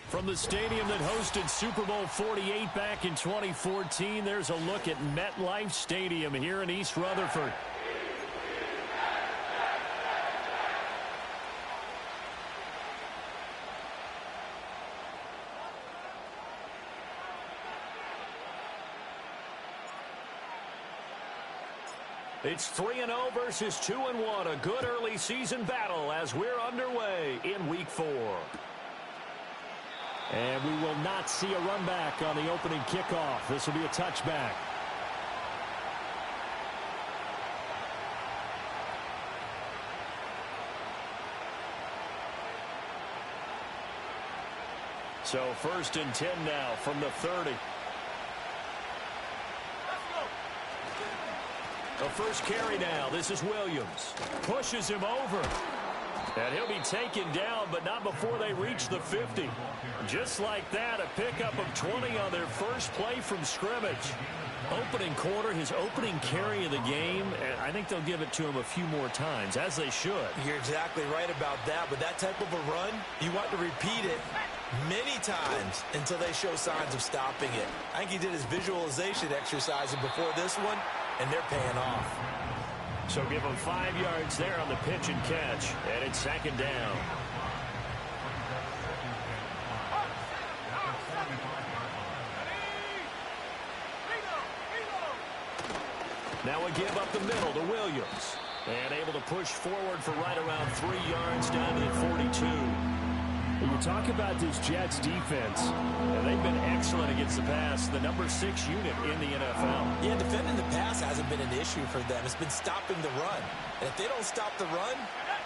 From the stadium that hosted Super Bowl 48 back in 2014, there's a look at MetLife Stadium here in East Rutherford. It's 3-0 versus 2-1, a good early season battle as we're underway in Week 4. And we will not see a run back on the opening kickoff. This will be a touchback. So 1st and 10 now from the 30. The first carry now. This is Williams. Pushes him over. And he'll be taken down, but not before they reach the 50. Just like that, a pickup of 20 on their first play from scrimmage. Opening quarter, his opening carry of the game, and I think they'll give it to him a few more times, as they should. You're exactly right about that, but that type of a run, you want to repeat it many times until they show signs of stopping it. I think he did his visualization exercising before this one, and they're paying off. So give him 5 yards there on the pitch and catch, and it's 2nd down. Now we give up the middle to Williams, and able to push forward for right around 3 yards down to the 42. When you talk about this Jets defense, and they've been excellent against the pass, the number 6 unit in the NFL. Yeah, defending the pass hasn't been an issue for them. It's been stopping the run. And if they don't stop the run,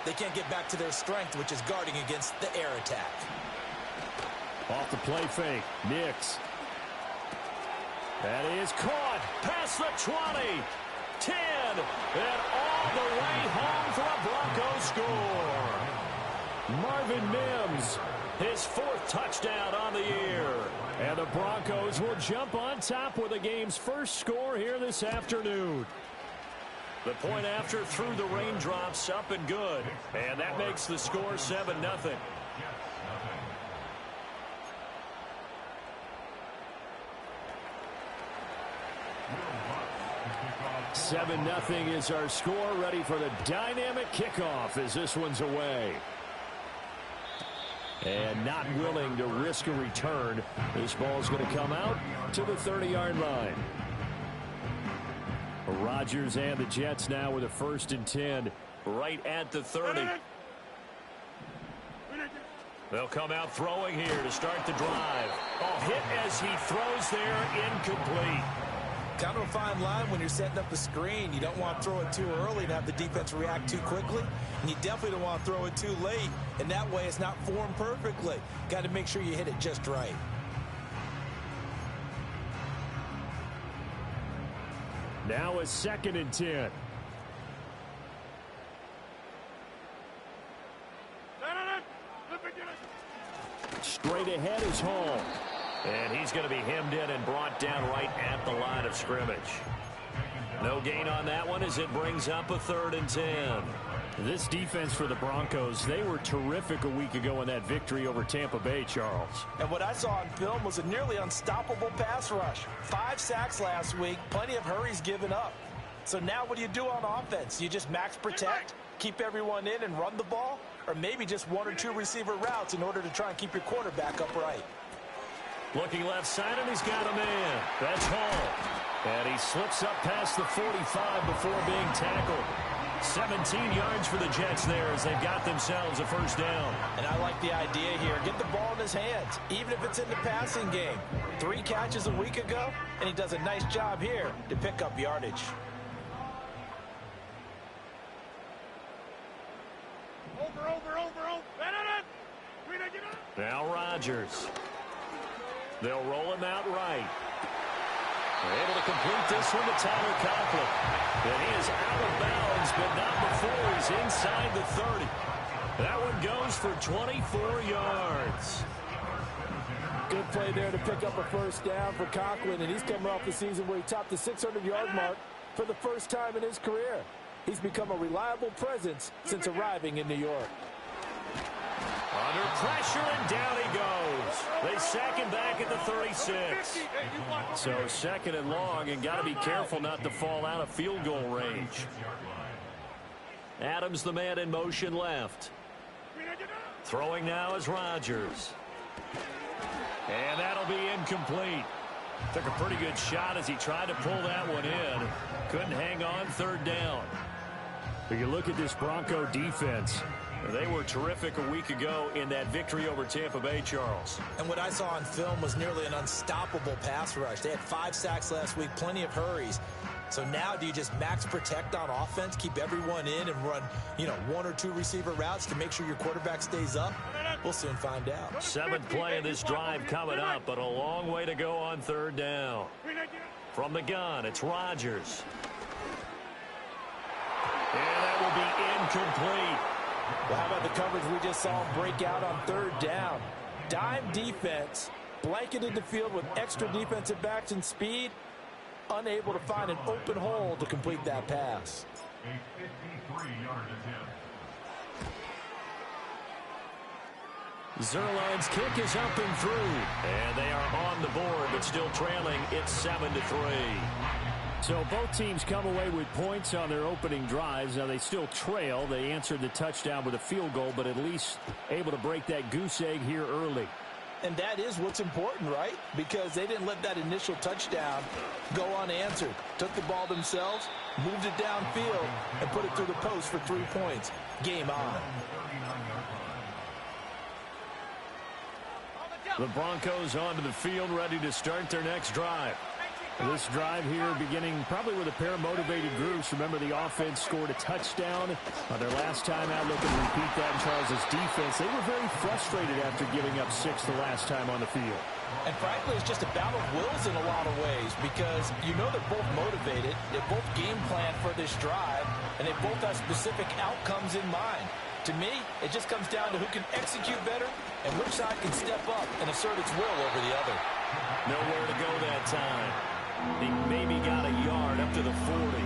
they can't get back to their strength, which is guarding against the air attack. Off the play fake, Nix. That is caught past the 20, 10, and all the way home for a Broncos score. Marvin Mims, his 4th touchdown on the year. And the Broncos will jump on top with the game's first score here this afternoon. The point after through the raindrops, up and good. And that makes the score 7-0. 7-0 is our score, ready for the dynamic kickoff as this one's away. And not willing to risk a return. This ball's going to come out to the 30-yard line. Rodgers and the Jets now with a 1st and 10 right at the 30. They'll come out throwing here to start the drive. Hit as he throws there, incomplete. Kind of a fine line when you're setting up the screen. You don't want to throw it too early and have the defense react too quickly. And you definitely don't want to throw it too late. And that way it's not formed perfectly. Got to make sure you hit it just right. Now a 2nd and 10. Straight ahead is Hall. And he's going to be hemmed in and brought down right at the line of scrimmage. No gain on that one as it brings up a 3rd and 10. This defense for the Broncos, they were terrific a week ago in that victory over Tampa Bay, Charles. And what I saw on film was a nearly unstoppable pass rush. 5 sacks last week, plenty of hurries given up. So now what do you do on offense? You just max protect, keep everyone in and run the ball? Or maybe just 1 or 2 receiver routes in order to try and keep your quarterback upright? Looking left side, and he's got a man. That's Hall. And he slips up past the 45 before being tackled. 17 yards for the Jets there as they've got themselves a 1st down. And I like the idea here. Get the ball in his hands, even if it's in the passing game. 3 catches a week ago, and he does a nice job here to pick up yardage. Now Rodgers. They'll roll him out right. They're able to complete this one to Tyler Conklin. And he is out of bounds, but not before he's inside the 30. That one goes for 24 yards. Good play there to pick up a 1st down for Conklin, and he's coming off the season where he topped the 600-yard mark for the first time in his career. He's become a reliable presence since arriving in New York. Under pressure, and down he goes. They sack him back at the 36. So 2nd and long, and got to be careful not to fall out of field goal range. Adams, the man in motion left. Throwing now is Rodgers. And that'll be incomplete. Took a pretty good shot as he tried to pull that one in. Couldn't hang on 3rd down. If you look at this Bronco defense, they were terrific a week ago in that victory over Tampa Bay, Charles. And what I saw on film was nearly an unstoppable pass rush. They had 5 sacks last week, plenty of hurries. So now do you just max protect on offense, keep everyone in and run, 1 or 2 receiver routes to make sure your quarterback stays up? We'll soon find out. 7th play of this drive coming up, but a long way to go on 3rd down. From the gun, it's Rodgers. And that will be incomplete. Well, how about the coverage we just saw break out on 3rd down? Dime defense, blanketed the field with extra defensive backs and speed, unable to find an open hole to complete that pass. Zuerlein's kick is up and through. And they are on the board, but still trailing. It's 7-3. So both teams come away with points on their opening drives. Now they still trail. They answered the touchdown with a field goal, but at least able to break that goose egg here early. And that is what's important, right? Because they didn't let that initial touchdown go unanswered. Took the ball themselves, moved it downfield, and put it through the post for 3 points. Game on. The Broncos onto the field, ready to start their next drive. This drive here beginning probably with a pair of motivated groups. Remember, the offense scored a touchdown on their last time out. Looking to repeat that in Charles' defense. They were very frustrated after giving up 6 the last time on the field. And frankly, it's just a battle of wills in a lot of ways because they're both motivated. They both game plan for this drive, and they both have specific outcomes in mind. To me, it just comes down to who can execute better and which side can step up and assert its will over the other. Nowhere to go that time. He maybe got a yard up to the 40.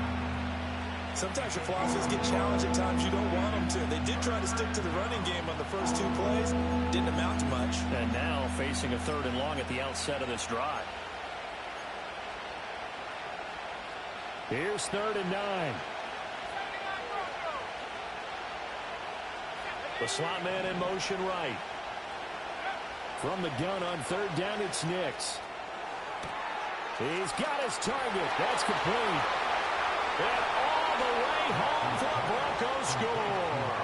Sometimes your philosophies get challenged at times you don't want them to. They did try to stick to the running game on the first 2 plays. Didn't amount to much. And now facing a 3rd and long at the outset of this drive. Here's 3rd and 9. The slot man in motion right. From the gun on 3rd down, it's Nix. He's got his target. That's complete. And all the way home for a Broncos score.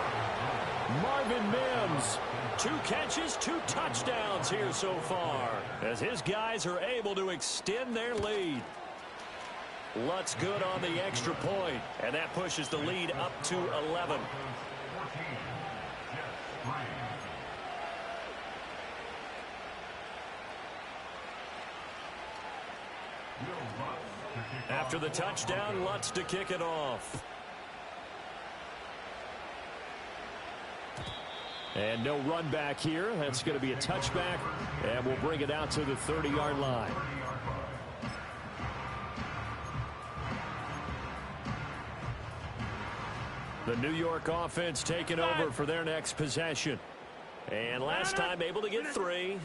Marvin Mims, 2 catches, 2 touchdowns here so far, as his guys are able to extend their lead. Lutz good on the extra point, and that pushes the lead up to 11. After the touchdown, Lutz to kick it off. And no run back here. That's going to be a touchback, and we'll bring it out to the 30-yard line. The New York offense taking over for their next possession. And last time able to get 3.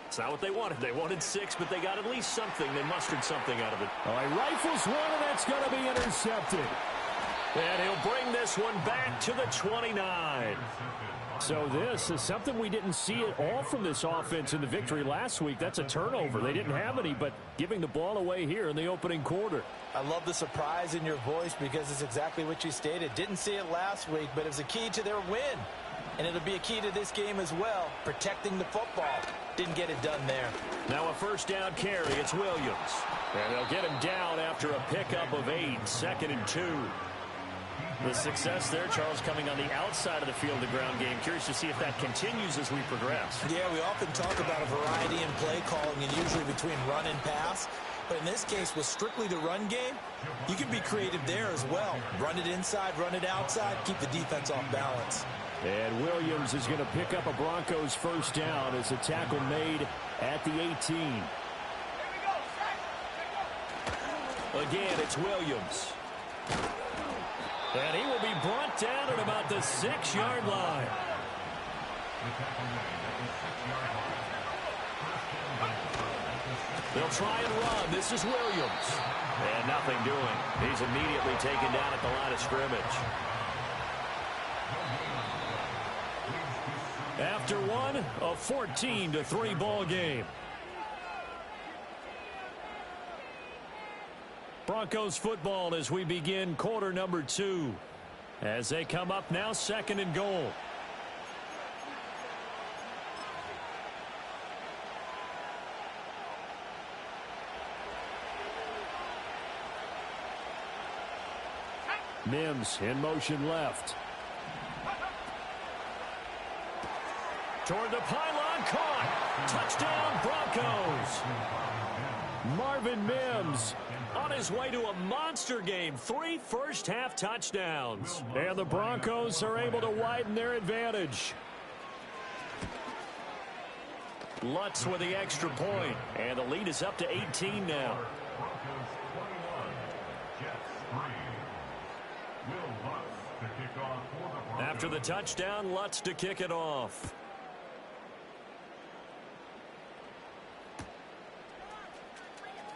It's not what they wanted. They wanted 6, but they got at least something. They mustered something out of it. All right, rifles one, and that's going to be intercepted. And he'll bring this one back to the 29. So this is something we didn't see at all from this offense in the victory last week. That's a turnover. They didn't have any, but giving the ball away here in the opening quarter. I love the surprise in your voice because it's exactly what you stated. Didn't see it last week, but it was a key to their win. And it'll be a key to this game as well, protecting the football. Didn't get it done there. Now a 1st down carry. It's Williams. And they'll get him down after a pickup of 8. 2nd and 2. The success there, Charles, coming on the outside of the field, the ground game. Curious to see if that continues as we progress. Yeah, we often talk about a variety in play calling and usually between run and pass. But in this case, with strictly the run game, you can be creative there as well. Run it inside, run it outside, keep the defense off balance. And Williams is going to pick up a Broncos 1st down as a tackle made at the 18. Again, it's Williams. And he will be brought down at about the 6-yard line. They'll try and run. This is Williams. And nothing doing. He's immediately taken down at the line of scrimmage. After one, a 14-3 ball game. Broncos football as we begin quarter number 2. As they come up now, 2nd and goal. Mims in motion left. Toward the pylon, caught. Touchdown, Broncos. Marvin Mims on his way to a monster game. 3 first-half touchdowns. And the Broncos are able to widen their advantage. Lutz with the extra point. And the lead is up to 18 now. After the touchdown, Lutz to kick it off.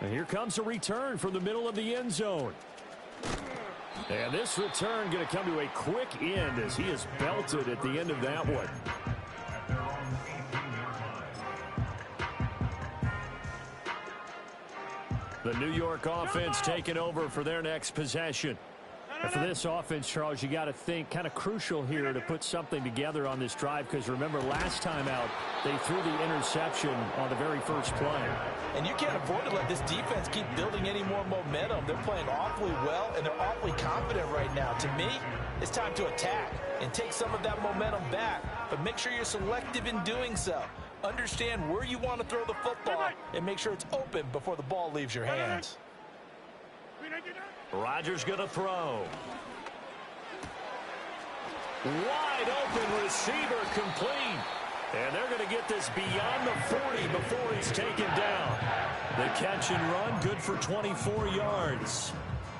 And here comes a return from the middle of the end zone. And this return going to come to a quick end as he is belted at the end of that one. The New York offense taking over for their next possession. And for this offense, Charles, you got to think kind of crucial here to put something together on this drive, because remember last time out they threw the interception on the very first play. And you can't afford to let this defense keep building any more momentum. They're playing awfully well, and they're awfully confident right now. To me, it's time to attack and take some of that momentum back, but make sure you're selective in doing so. Understand where you want to throw the football and make sure it's open before the ball leaves your hands. Rodgers going to throw. Wide open receiver, complete. And they're going to get this beyond the 40 before he's taken down. The catch and run, good for 24 yards.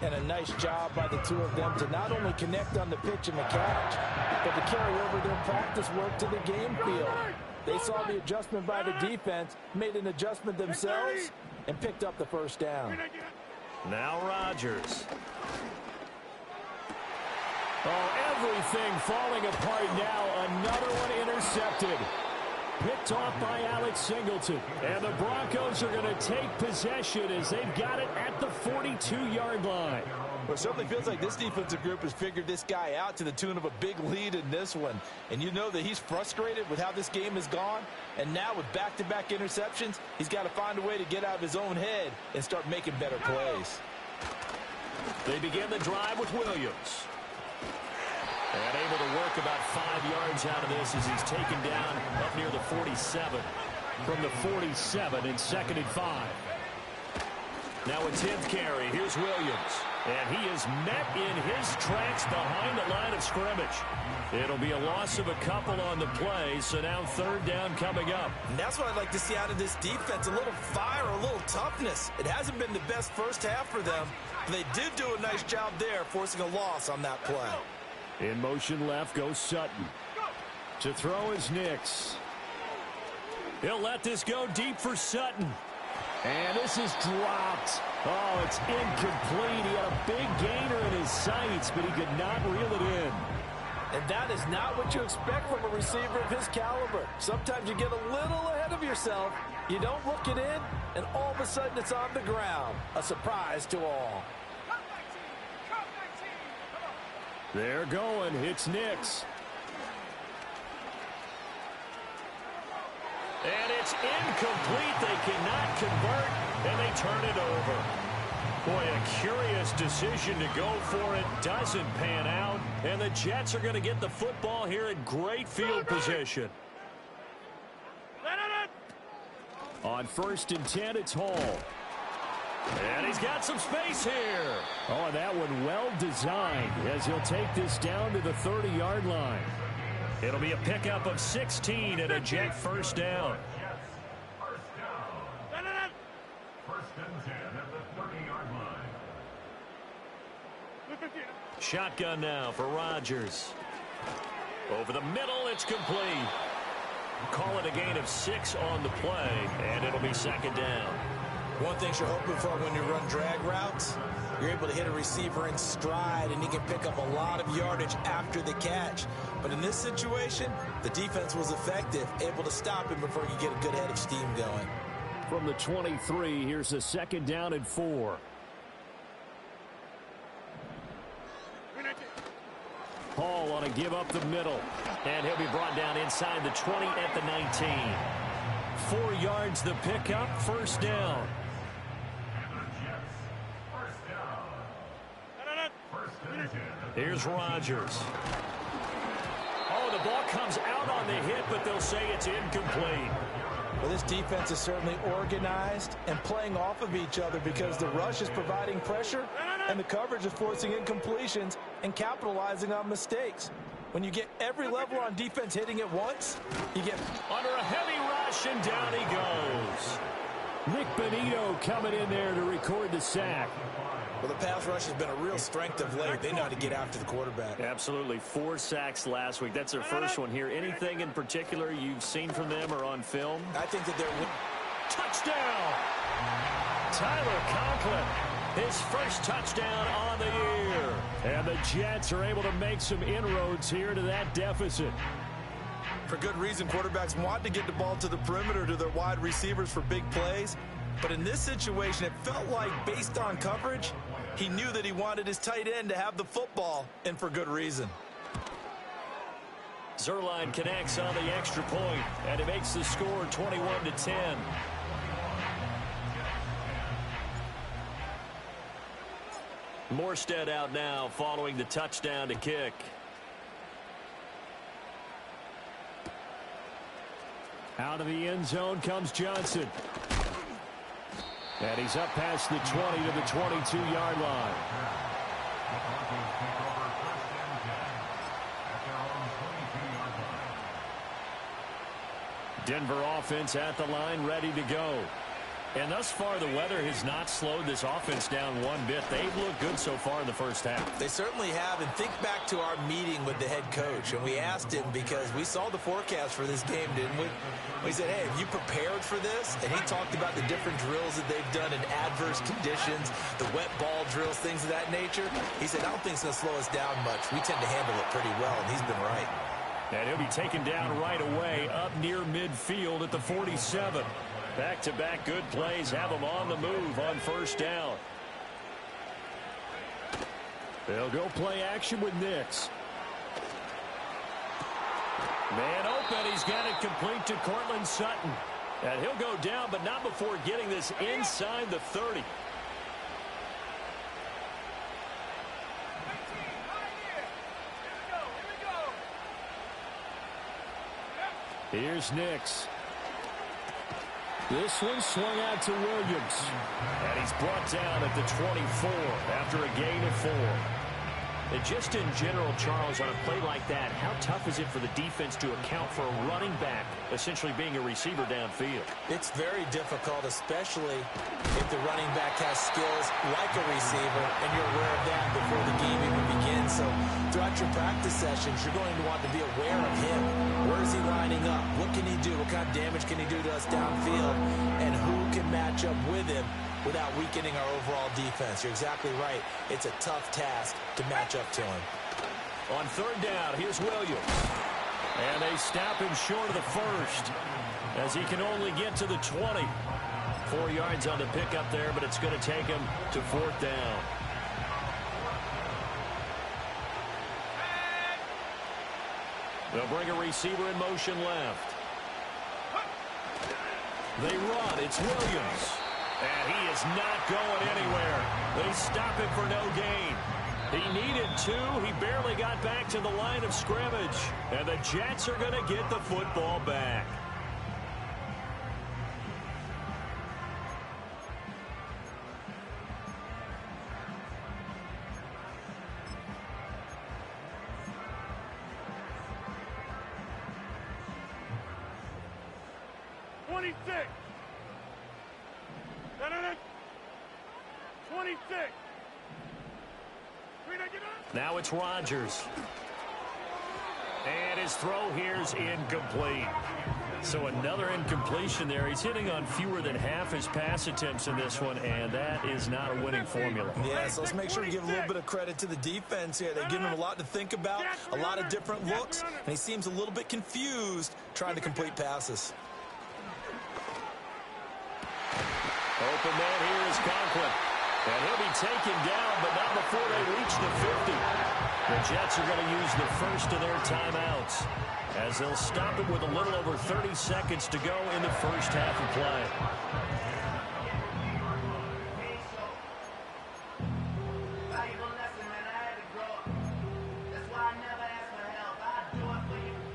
And a nice job by the two of them to not only connect on the pitch and the catch, but to carry over their practice work to the game field. They saw the adjustment by the defense, made an adjustment themselves, and picked up the first down. Now Rodgers. Oh, everything falling apart now. Another one intercepted. Picked off by Alex Singleton. And the Broncos are going to take possession as they've got it at the 42-yard line. Well, it certainly feels like this defensive group has figured this guy out to the tune of a big lead in this one. And you know that he's frustrated with how this game has gone. And now with back-to-back interceptions, he's got to find a way to get out of his own head and start making better plays. They begin the drive with Williams. And able to work about 5 yards out of this as he's taken down up near the 47. From the 47 in 2nd and 5. Now a 10th carry. Here's Williams. And he is met in his tracks behind the line of scrimmage. It'll be a loss of a couple on the play, so now 3rd down coming up. And that's what I'd like to see out of this defense, a little fire, a little toughness. It hasn't been the best first half for them, but they did do a nice job there, forcing a loss on that play. In motion left goes Sutton. To throw is Nix. He'll let this go deep for Sutton. And this is dropped. Oh, it's incomplete. He had a big gainer in his sights, but he could not reel it in. And that is not what you expect from a receiver of his caliber. Sometimes you get a little ahead of yourself. You don't look it in, and all of a sudden it's on the ground. A surprise to all. They're going. It's Nix. And it's incomplete. They cannot convert, and they turn it over. Boy, a curious decision to go for it. Doesn't pan out, and the Jets are going to get the football here in great field position. On 1st and 10, it's Hall. And he's got some space here. Oh, and that one well designed as he'll take this down to the 30-yard line. It'll be a pickup of 16 and a Jet first down. Shotgun now for Rodgers. Over the middle, it's complete. Call it a gain of 6 on the play, and it'll be second down. One thing you're hoping for when you run drag routes, you're able to hit a receiver in stride, and he can pick up a lot of yardage after the catch. But in this situation, the defense was effective, able to stop him before you get a good head of steam going. From the 23, here's a second down and 4. Hall on a give up the middle. And he'll be brought down inside the 20 at the 19. 4 yards the pickup, first down. Here's Rodgers. Oh, the ball comes out on the hit, but they'll say it's incomplete. Well, this defense is certainly organized and playing off of each other because the rush is providing pressure and the coverage is forcing incompletions and capitalizing on mistakes. When you get every level on defense hitting at once, you get under a heavy rush, and down he goes. Nick Benito coming in there to record the sack. Well, the pass rush has been a real strength of late. They know how to get after the quarterback. Absolutely. 4 sacks last week. That's their first one here. Anything in particular you've seen from them or on film? I think that they're... Touchdown! Tyler Conklin, his first touchdown on the year. And the Jets are able to make some inroads here to that deficit. For good reason, quarterbacks want to get the ball to the perimeter to their wide receivers for big plays. But in this situation, it felt like, based on coverage, he knew that he wanted his tight end to have the football, and for good reason. Zuerlein connects on the extra point, and it makes the score 21-10. Morstead out now following the touchdown to kick. Out of the end zone comes Johnson. And he's up past the 20 to the 22-yard line. Denver offense at the line, ready to go. And thus far, the weather has not slowed this offense down one bit. They've looked good so far in the first half. They certainly have. And think back to our meeting with the head coach. And we asked him, because we saw the forecast for this game, didn't we? We said, hey, have you prepared for this? And he talked about the different drills that they've done in adverse conditions, the wet ball drills, things of that nature. He said, I don't think it's going to slow us down much. We tend to handle it pretty well, and he's been right. And he'll be taken down right away up near midfield at the 47. Back-to-back good plays have them on the move on first down. They'll go play action with Nix. Man open. He's got it complete to Courtland Sutton. And he'll go down, but not before getting this inside the 30. Here's Nix. This one swung out to Williams. And he's brought down at the 24 after a gain of 4. And just in general, Charles, on a play like that, how tough is it for the defense to account for a running back essentially being a receiver downfield? It's very difficult, especially if the running back has skills like a receiver, and you're aware of that before the game even begins. So throughout your practice sessions, you're going to want to be aware of him. Where is he lining up? What can he do? What kind of damage can he do to us downfield? And who can match up with him without weakening our overall defense? You're exactly right. It's a tough task to match up to him. On third down, here's Williams. And they stop him short of the first, as he can only get to the 20. 4 yards on the pickup there, but it's going to take him to fourth down. They'll bring a receiver in motion left. They run. It's Williams. And he is not going anywhere. They stop him for no gain. He needed 2. He barely got back to the line of scrimmage. And the Jets are going to get the football back. Now it's Rodgers. And his throw here's incomplete. So another incompletion there. He's hitting on fewer than half his pass attempts in this one, and that is not a winning formula. Yeah, so let's make sure we give a little bit of credit to the defense here. They've given him a lot to think about, a lot of different looks, and he seems a little bit confused trying to complete passes. Open man here is Conklin. And he'll be taken down, but not before they reach the 50. The Jets are going to use the first of their timeouts, as they'll stop it with a little over 30 seconds to go in the first half of play.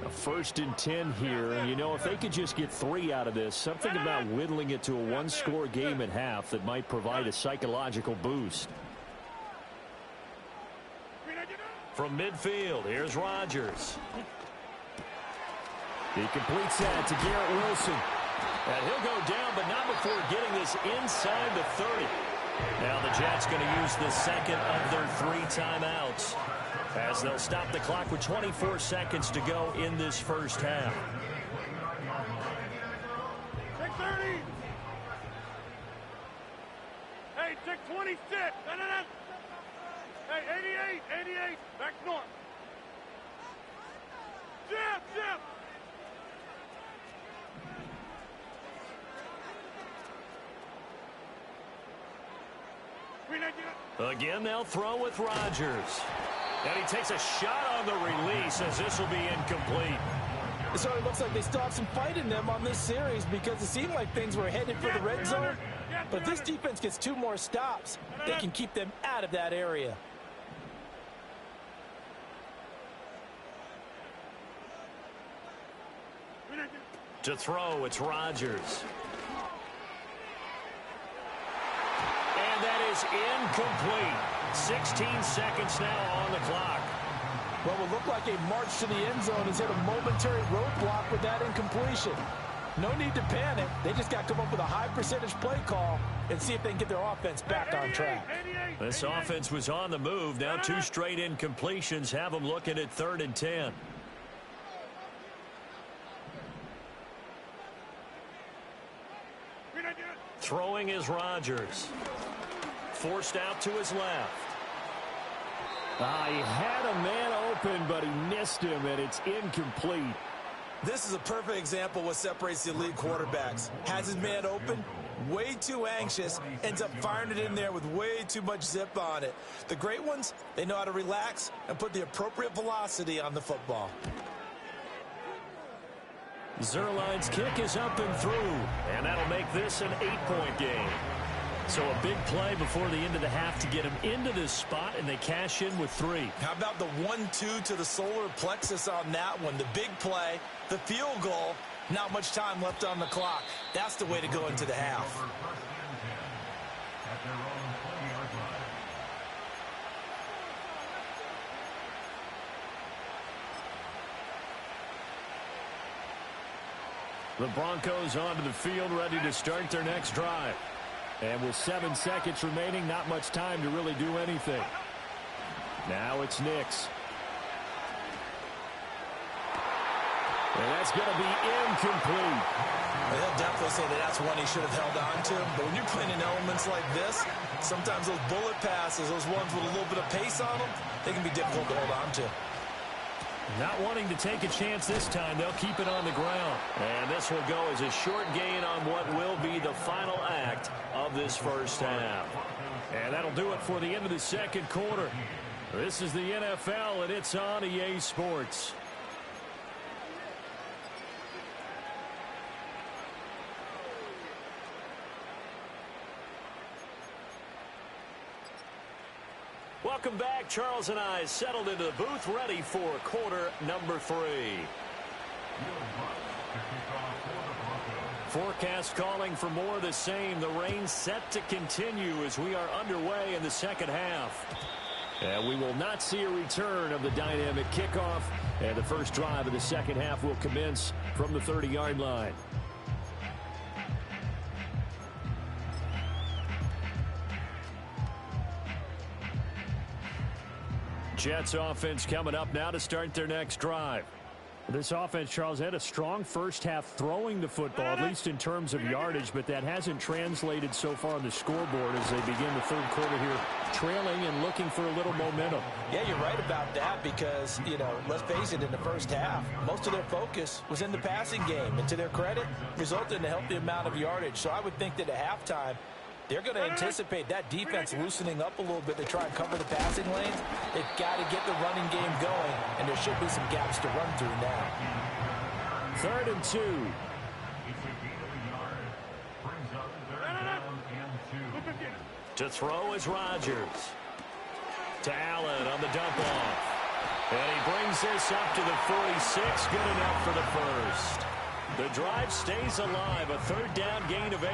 A 1st and 10 here. And, you know, if they could just get 3 out of this, something about whittling it to a one-score game at half that might provide a psychological boost. From midfield, here's Rodgers. He completes that to Garrett Wilson. And he'll go down, but not before getting this inside the 30. Now the Jets going to use the second of their 3 timeouts, as they'll stop the clock with 24 seconds to go in this first half. 6:30. Hey, 6:26. Hey, 88. Back north. Jim. Again, they'll throw with Rodgers. And he takes a shot on the release, as this will be incomplete. It sort of looks like they still have some fight in them on this series, because it seemed like things were headed for the red zone. But if this defense gets 2 more stops, they can keep them out of that area. To throw, it's Rodgers. And that is incomplete. 16 seconds now on the clock. What will look like a march to the end zone has hit a momentary roadblock with that incompletion. No need to panic. They just got to come up with a high percentage play call and see if they can get their offense back on track. This offense was on the move. Now 2 straight incompletions have them looking at 3rd and 10. Throwing is Rodgers. Forced out to his left. He had a man open, but he missed him, and it's incomplete. This is a perfect example of what separates the elite quarterbacks. Has his man open, way too anxious, ends up firing it in there with way too much zip on it. The great ones, they know how to relax and put the appropriate velocity on the football. Zerline's kick is up and through, and that'll make this an 8-point game. So a big play before the end of the half to get him into this spot, and they cash in with 3. How about the 1-2 to the solar plexus on that one? The big play, the field goal, not much time left on the clock. That's the way to go into the half. The Broncos onto the field, ready to start their next drive. And with 7 seconds remaining, not much time to really do anything. Now it's Nix. And that's going to be incomplete. Well, he'll definitely say that that's one he should have held on to. But when you're playing in elements like this, sometimes those bullet passes, those ones with a little bit of pace on them, they can be difficult to hold on to. Not wanting to take a chance this time, they'll keep it on the ground. And this will go as a short gain on what will be the final act of this first half. And that'll do it for the end of the second quarter. This is the NFL, and it's on EA Sports. Welcome back. Charles and I settled into the booth, ready for quarter number 3. Forecast calling for more of the same. The rain set to continue as we are underway in the second half. And we will not see a return of the dynamic kickoff. And the first drive of the second half will commence from the 30-yard line. Jets offense coming up now to start their next drive. This offense, Charles, had a strong first half throwing the football, at least in terms of yardage, but that hasn't translated so far on the scoreboard as they begin the third quarter here, trailing and looking for a little momentum. Yeah, you're right about that because, let's face it, in the first half, most of their focus was in the passing game. And to their credit, resulted in a healthy amount of yardage. So I would think that at halftime, they're going to anticipate that defense loosening up a little bit to try and cover the passing lanes. They've got to get the running game going, and there should be some gaps to run through now. 3rd and 2. To throw is Rodgers. To Allen on the dump off. And he brings this up to the 46. Good enough for the first. The drive stays alive. A 3rd down gain of 8.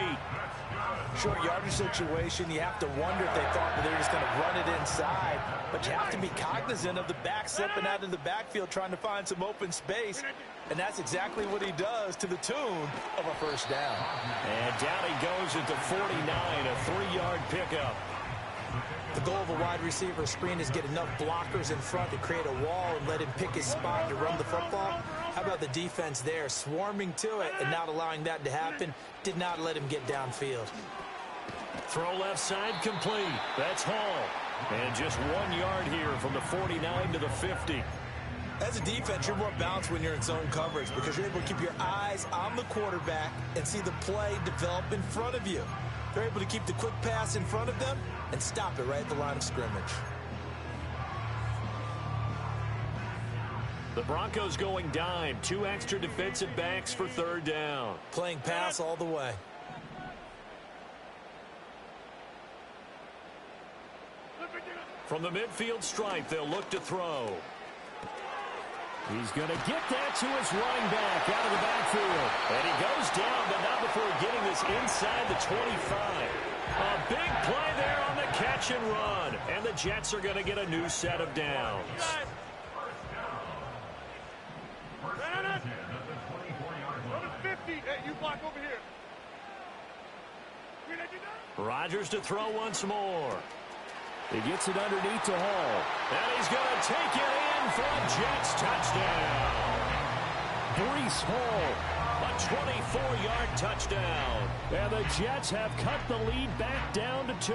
Short yardage situation, you have to wonder if they thought that they were just going to run it inside. But you have to be cognizant of the back stepping out of the backfield trying to find some open space. And that's exactly what he does to the tune of a first down. And down he goes at the 49, a 3-yard pickup. The goal of a wide receiver screen is get enough blockers in front to create a wall and let him pick his spot to run the football. How about the defense there, swarming to it and not allowing that to happen? Did not let him get downfield. Throw left side complete. That's Hall. And just 1 yard here from the 49 to the 50. As a defense, you're more balanced when you're in zone coverage because you're able to keep your eyes on the quarterback and see the play develop in front of you. They're able to keep the quick pass in front of them and stop it right at the line of scrimmage. The Broncos going dime. 2 extra defensive backs for 3rd down. Playing pass all the way. From the midfield stripe, they'll look to throw. He's going to get that to his running back out of the backfield. And he goes down, but not before getting this inside the 25. A big play there on the catch and run. And the Jets are going to get a new set of downs. Rodgers to throw once more. He gets it underneath to Hall. And he's going to take it in for a Jets touchdown. Breece Hall, a 24-yard touchdown. And the Jets have cut the lead back down to 2.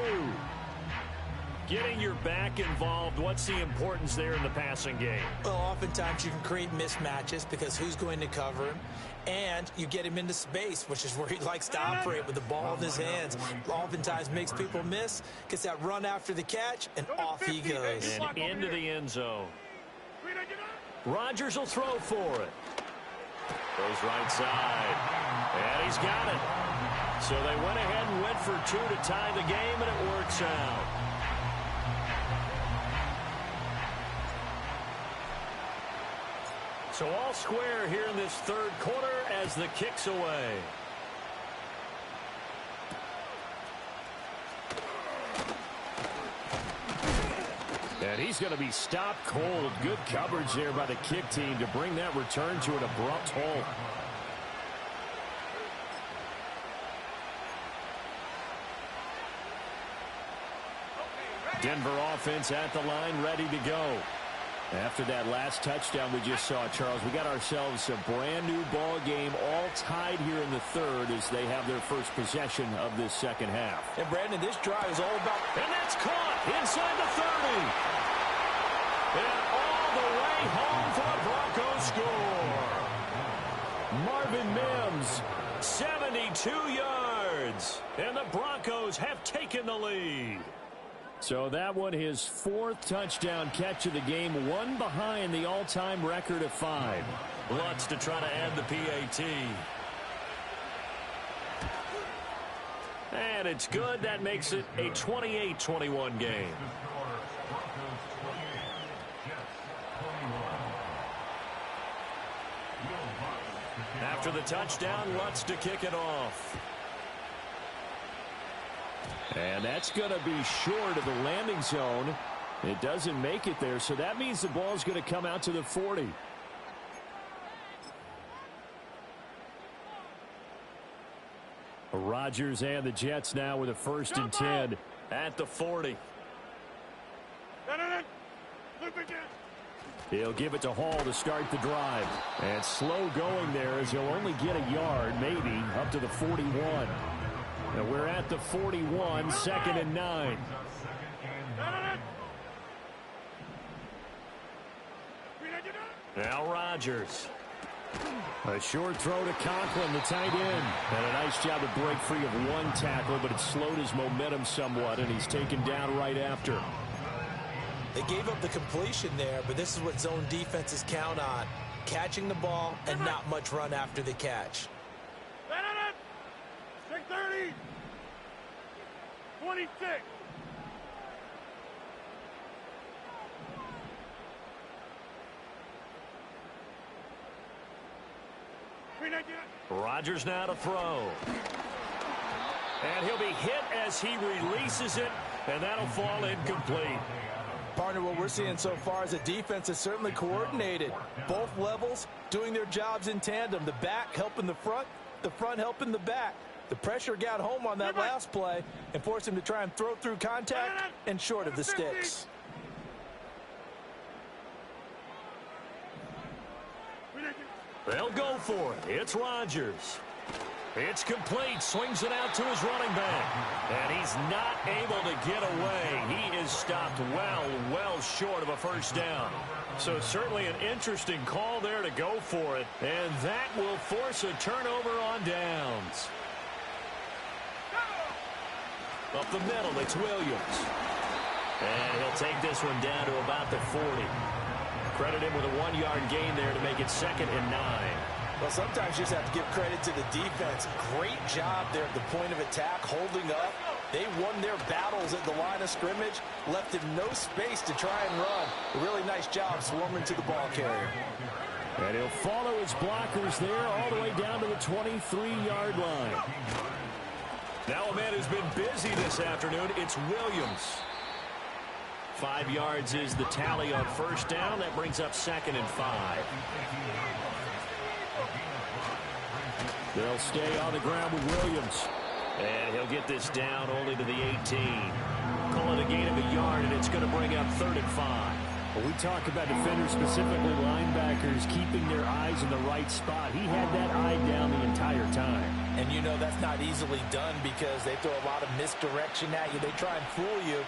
Getting your back involved, what's the importance there in the passing game? Well, oftentimes you can create mismatches because who's going to cover him? And you get him into space, which is where he likes to operate with the ball in his hands. Oftentimes makes people miss, gets that run after the catch, and off he goes. And into the end zone. Rodgers will throw for it. Goes right side. And he's got it. So they went ahead and went for 2 to tie the game, and it works out. So all square here in this 3rd quarter as the kick's away. And he's going to be stopped cold. Good coverage there by the kick team to bring that return to an abrupt halt. Denver offense at the line, ready to go. After that last touchdown we just saw, Charles, we got ourselves a brand-new ball game, all tied here in the 3rd as they have their first possession of this 2nd half. And, Brandon, this drive is all about... And that's caught inside the 30. And all the way home for a Broncos score. Marvin Mims, 72 yards. And the Broncos have taken the lead. So that one, his 4th touchdown catch of the game, one behind the all-time record of 5. Lutz to try to add the PAT. And it's good. That makes it a 28-21 game. After the touchdown, Lutz to kick it off. And that's going to be short of the landing zone. It doesn't make it there, so that means the ball's going to come out to the 40. Rodgers and the Jets now with a 1st and 10 at the 40. He'll give it to Hall to start the drive. And slow going there as he'll only get a yard, maybe, up to the 41. Now we're at the 41, 2nd and 9. Now Rodgers. A short throw to Conklin, the tight end. And a nice job to break free of one tackle, but it slowed his momentum somewhat, and he's taken down right after. They gave up the completion there, but this is what zone defenses count on. Catching the ball and not much run after the catch. 630. 26. Rodgers now to throw. And he'll be hit as he releases it, and that'll fall incomplete. Partner, what we're seeing so far is the defense is certainly coordinated. Both levels doing their jobs in tandem. The back helping the front helping the back. The pressure got home on that last play and forced him to try and throw through contact and short of the sticks. They'll go for it. It's Rodgers. It's complete. Swings it out to his running back. And he's not able to get away. He is stopped well short of a first down. So certainly an interesting call there to go for it. And that will force a turnover on downs. Up the middle, it's Williams. And he'll take this one down to about the 40. Credit him with a 1-yard gain there to make it 2nd and 9. Well, sometimes you just have to give credit to the defense. Great job there at the point of attack, holding up. They won their battles at the line of scrimmage, left him no space to try and run. A really nice job swarming to the ball carrier. And he'll follow his blockers there all the way down to the 23-yard line. Now a man who's been busy this afternoon, it's Williams. 5 yards is the tally on first down. That brings up 2nd and 5. They'll stay on the ground with Williams. And he'll get this down only to the 18. Call it a gain of a yard, and it's going to bring up 3rd and 5. Well, we talk about defenders, specifically linebackers, keeping their eyes in the right spot. He had that eye down the entire time. And you know that's not easily done because they throw a lot of misdirection at you. They try and fool you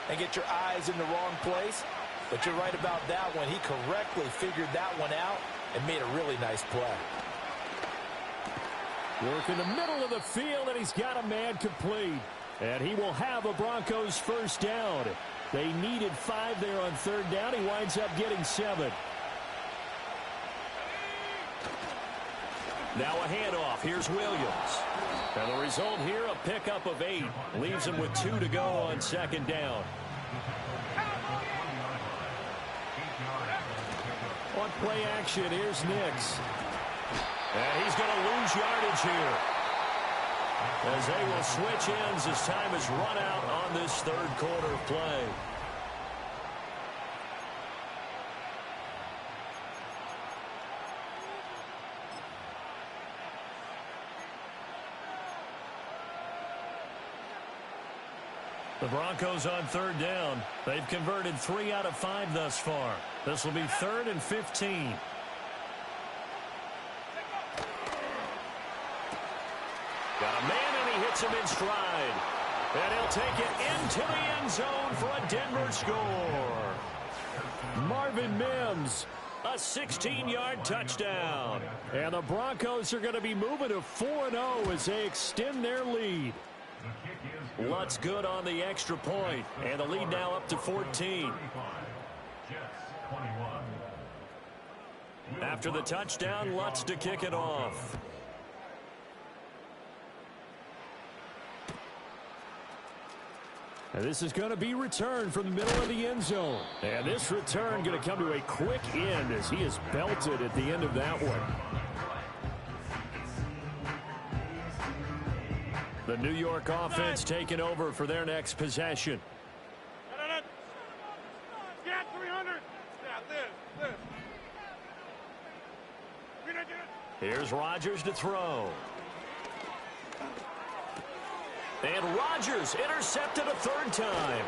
and get your eyes in the wrong place. But you're right about that one. He correctly figured that one out and made a really nice play. Work in the middle of the field, and he's got a man complete. And he will have a Broncos first down. They needed 5 there on 3rd down. He winds up getting 7. Now a handoff. Here's Williams. And the result here, a pickup of 8. Leaves him with 2 to go on 2nd down. On play action, here's Nix. And he's going to lose yardage here, as they will switch ends as time has run out on this 3rd quarter of play. The Broncos on 3rd down. They've converted 3 out of 5 thus far. This will be 3rd and 15. Got a man, and he hits him in stride. And he'll take it into the end zone for a Denver score. Marvin Mims. A 16-yard touchdown. And the Broncos are going to be moving to 4-0 as they extend their lead. Lutz good on the extra point, and the lead now up to 14. After the touchdown, Lutz to kick it off. And this is going to be returned from the middle of the end zone. And this return going to come to a quick end as he is belted at the end of that one. The New York offense taking over for their next possession. Get 300. Yeah, this. Here's Rodgers to throw. And Rodgers intercepted a 3rd time.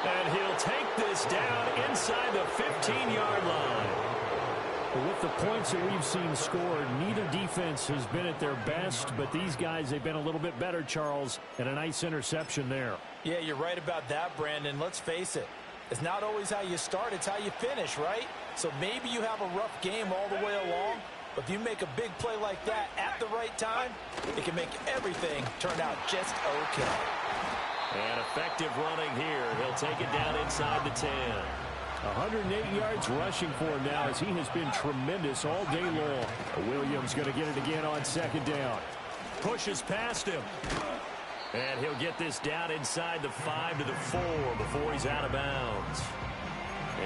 And he'll take this down inside the 15-yard line. With the points that we've seen scored, neither defense has been at their best, but these guys, they've been a little bit better, Charles, and a nice interception there. Yeah, you're right about that, Brandon. Let's face it. It's not always how you start, it's how you finish, right? So maybe you have a rough game all the way along, but if you make a big play like that at the right time, it can make everything turn out just okay. And effective running here. He'll take it down inside the 10. 108 yards rushing for him now as he has been tremendous all day long. Williams going to get it again on second down. Pushes past him. And he'll get this down inside the 5 to the 4 before he's out of bounds.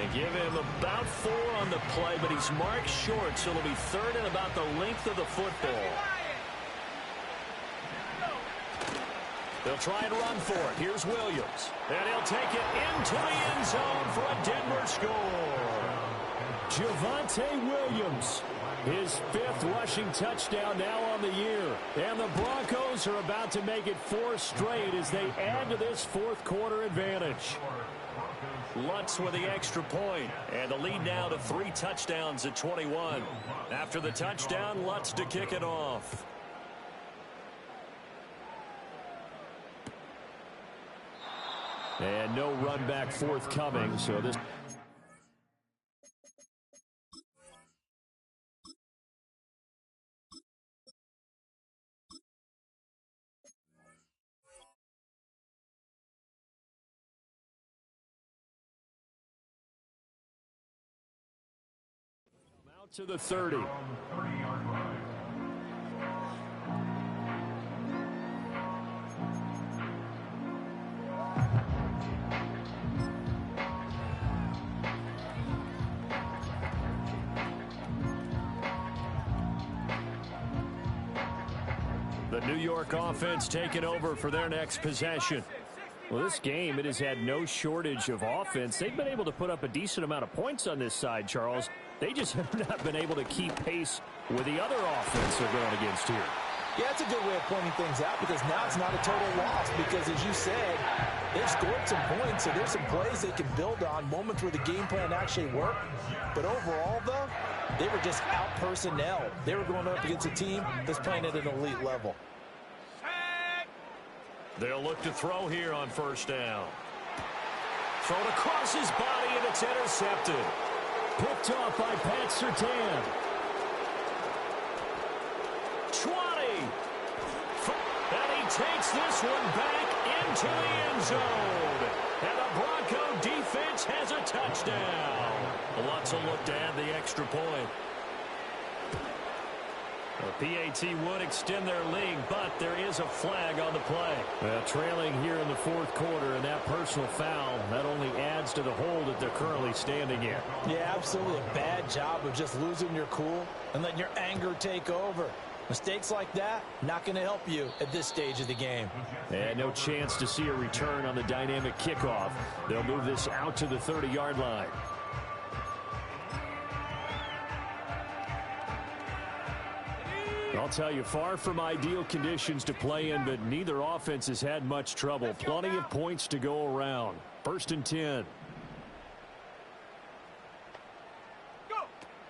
And give him about 4 on the play, but he's marked short, so it'll be third and about the length of the football. They'll try and run for it. Here's Williams. And he'll take it into the end zone for a Denver score. Javonte Williams, his 5th rushing touchdown now on the year. And the Broncos are about to make it 4 straight as they add to this fourth quarter advantage. Lutz with the extra point, and the lead now to 3 touchdowns at 21. After the touchdown, Lutz to kick it off. And no run back forthcoming, so this... Out to the 30. The New York offense taking over for their next possession. Well, this game, it has had no shortage of offense. They've been able to put up a decent amount of points on this side, Charles. They just have not been able to keep pace with the other offense they're going against here. Yeah, that's a good way of pointing things out because now it's not a total loss because, as you said, they've scored some points, so there's some plays they can build on, moments where the game plan actually worked. But overall, though, they were just out-personnel. They were going up against a team that's playing at an elite level. They'll look to throw here on first down. Thrown across his body, and it's intercepted. Picked off by Pat Surtain. 20. And he takes this one back into the end zone. And the Bronco defense has a touchdown. Lutz will look to add the extra point. The PAT would extend their lead, but there is a flag on the play. Trailing here in the fourth quarter, and that personal foul, that only adds to the hole that they're currently standing in. Yeah, absolutely a bad job of just losing your cool and letting your anger take over. Mistakes like that, not going to help you at this stage of the game. And no chance to see a return on the dynamic kickoff. They'll move this out to the 30-yard line. I'll tell you, far from ideal conditions to play in, but neither offense has had much trouble. Plenty of points to go around. First and 10.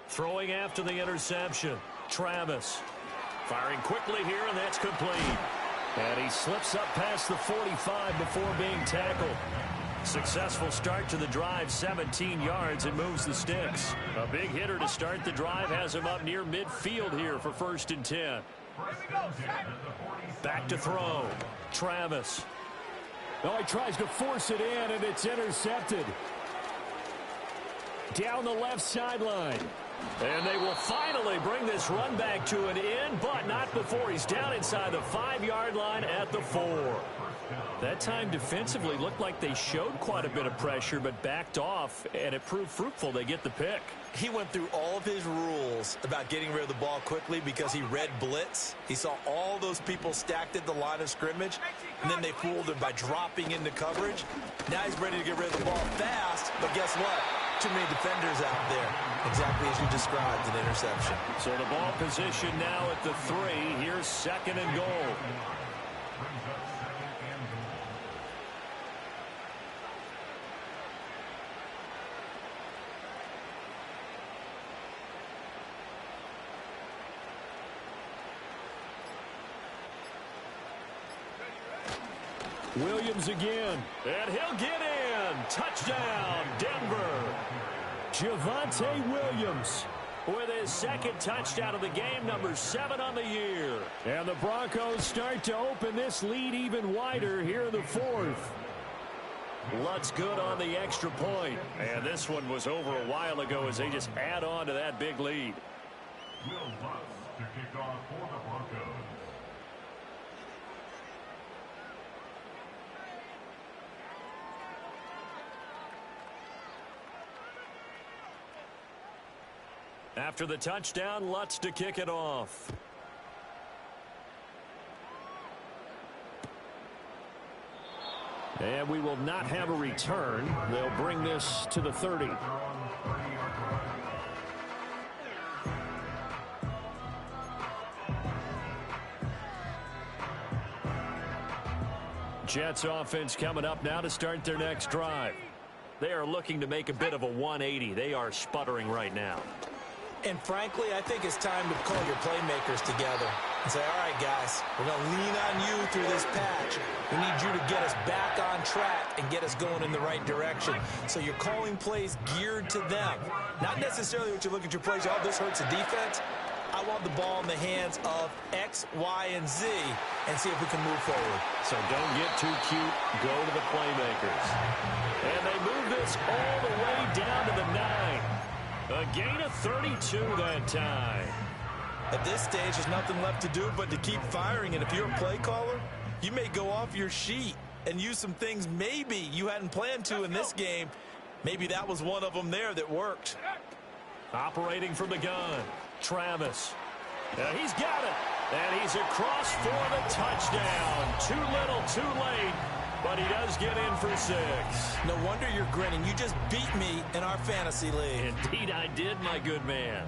Throwing after the interception. Travis. Firing quickly here, and that's complete. And he slips up past the 45 before being tackled. Successful start to the drive, 17 yards, and moves the sticks. A big hitter to start the drive has him up near midfield here for first and 10. Back to throw. Travis. Oh, he tries to force it in, and it's intercepted. Down the left sideline. And they will finally bring this run back to an end, but not before he's down inside the 5-yard line at the 4. That time defensively looked like they showed quite a bit of pressure, but backed off, and it proved fruitful. They get the pick. He went through all of his rules about getting rid of the ball quickly because he read blitz. He saw all those people stacked at the line of scrimmage, and then they fooled him by dropping into coverage. Now he's ready to get rid of the ball fast, but guess what? Too many defenders out there. Exactly as you described, an interception. So the ball position now at the 3. Here's second and goal. Williams again. And he'll get in. Touchdown, Denver. Javonte Williams With his second touchdown of the game, number 7 on the year. And the Broncos start to open this lead even wider here in the fourth. Lutz good on the extra point. And this one was over a while ago as they just add on to that big lead. Will Lutz to kick off for the Broncos. After the touchdown, Lutz to kick it off. And we will not have a return. They'll bring this to the 30. Jets offense coming up now to start their next drive. They are looking to make a bit of a 180. They are sputtering right now. And frankly, I think it's time to call your playmakers together and say, all right, guys, we're going to lean on you through this patch. We need you to get us back on track and get us going in the right direction. So you're calling plays geared to them. Not necessarily what you look at your plays, oh, this hurts the defense. I want the ball in the hands of X, Y, and Z and see if we can move forward. So don't get too cute. Go to the playmakers. And they move this all the way down to the 9. A gain of 32 that time. At this stage, there's nothing left to do but to keep firing. And if you're a play caller, you may go off your sheet and use some things maybe you hadn't planned to in this game. Maybe that was one of them there that worked. Operating from the gun, Travis. He's got it. And he's across for the touchdown. Too little, too late. But he does get in for 6. No wonder you're grinning. You just beat me in our fantasy league. Indeed I did, my good man.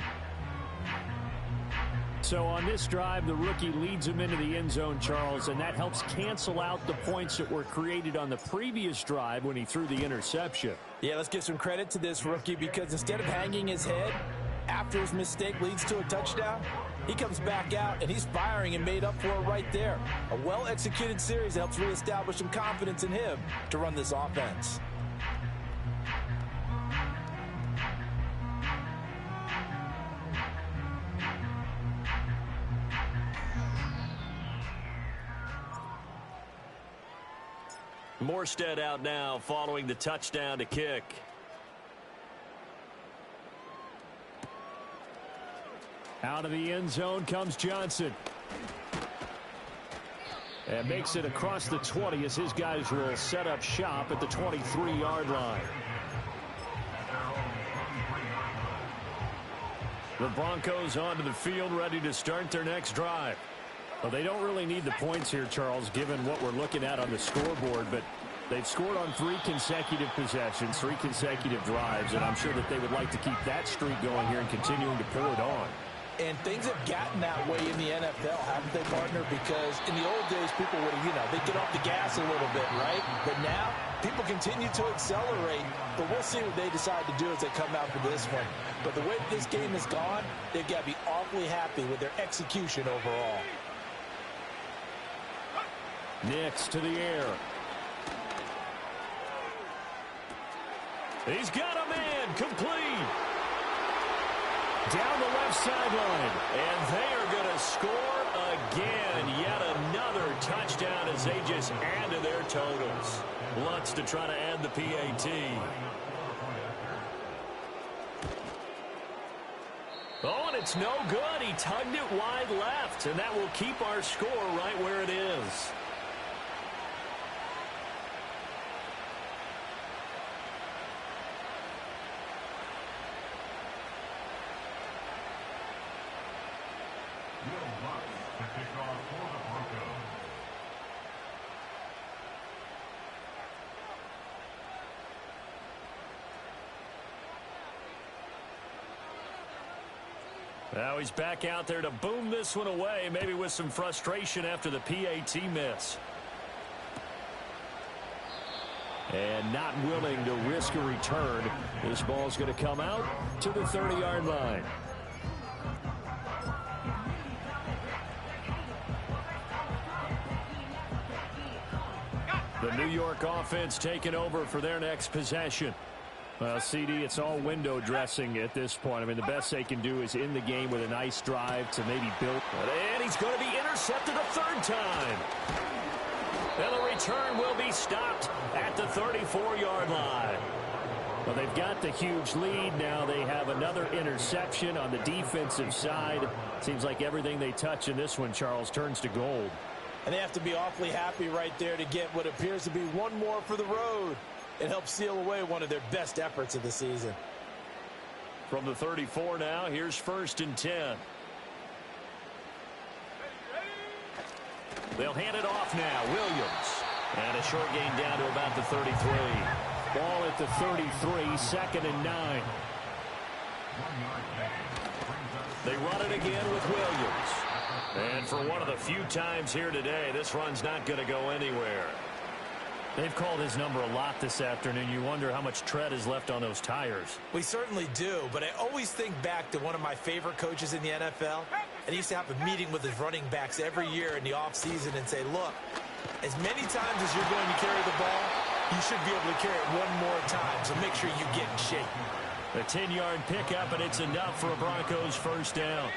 So on this drive, the rookie leads him into the end zone, Charles, and that helps cancel out the points that were created on the previous drive when he threw the interception. Yeah, let's give some credit to this rookie because instead of hanging his head after his mistake leads to a touchdown, he comes back out and he's firing and made up for it right there. A well-executed series that helps reestablish some confidence in him to run this offense. Morstead out now following the touchdown to kick. Out of the end zone comes Johnson. And makes it across the 20 as his guys will set up shop at the 23-yard line. The Broncos onto the field ready to start their next drive. Well, they don't really need the points here, Charles, given what we're looking at on the scoreboard, but they've scored on 3 consecutive possessions, 3 consecutive drives, and I'm sure that they would like to keep that streak going here and continuing to pull it on. And things have gotten that way in the NFL, haven't they, partner? Because in the old days, people would, they'd get off the gas a little bit, right? But now, people continue to accelerate, but we'll see what they decide to do as they come out for this one. But the way this game has gone, they've got to be awfully happy with their execution overall. Nix to the air. He's got a man, complete. Down the left sideline. And they are going to score again. Yet another touchdown as they just add to their totals. Lutz to try to add the PAT. Oh, and it's no good. He tugged it wide left, and that will keep our score right where it is. Now he's back out there to boom this one away, maybe with some frustration after the PAT miss. And not willing to risk a return. This ball's going to come out to the 30-yard line. The The New York offense taking over for their next possession. Well, CD, it's all window dressing at this point. I mean, the best they can do is in the game with a nice drive to maybe build. And he's going to be intercepted a third time. And the return will be stopped at the 34-yard line. Well, they've got the huge lead. Now they have another interception on the defensive side. Seems like everything they touch in this one, Charles, turns to gold. And they have to be awfully happy right there to get what appears to be one more for the road. It helps seal away one of their best efforts of the season. From the 34 now, here's 1st and 10. They'll hand it off now. Williams. And a short gain down to about the 33. Ball at the 33, 2nd and 9. They run it again with Williams. And for one of the few times here today, this run's not going to go anywhere. They've called his number a lot this afternoon. You wonder how much tread is left on those tires. We certainly do, but I always think back to one of my favorite coaches in the NFL. And he used to have a meeting with his running backs every year in the offseason and say, look, as many times as you're going to carry the ball, you should be able to carry it one more time, so make sure you get in shape. A 10-yard pickup, and it's enough for a Broncos first down.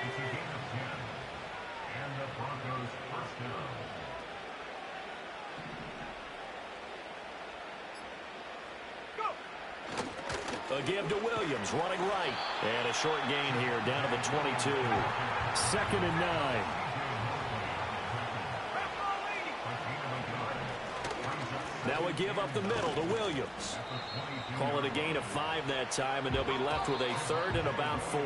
A give to Williams, running right. And a short gain here, down to the 22. 2nd and 9. Now a give up the middle to Williams. Call it a gain of 5 that time, and they'll be left with a 3rd and about 4.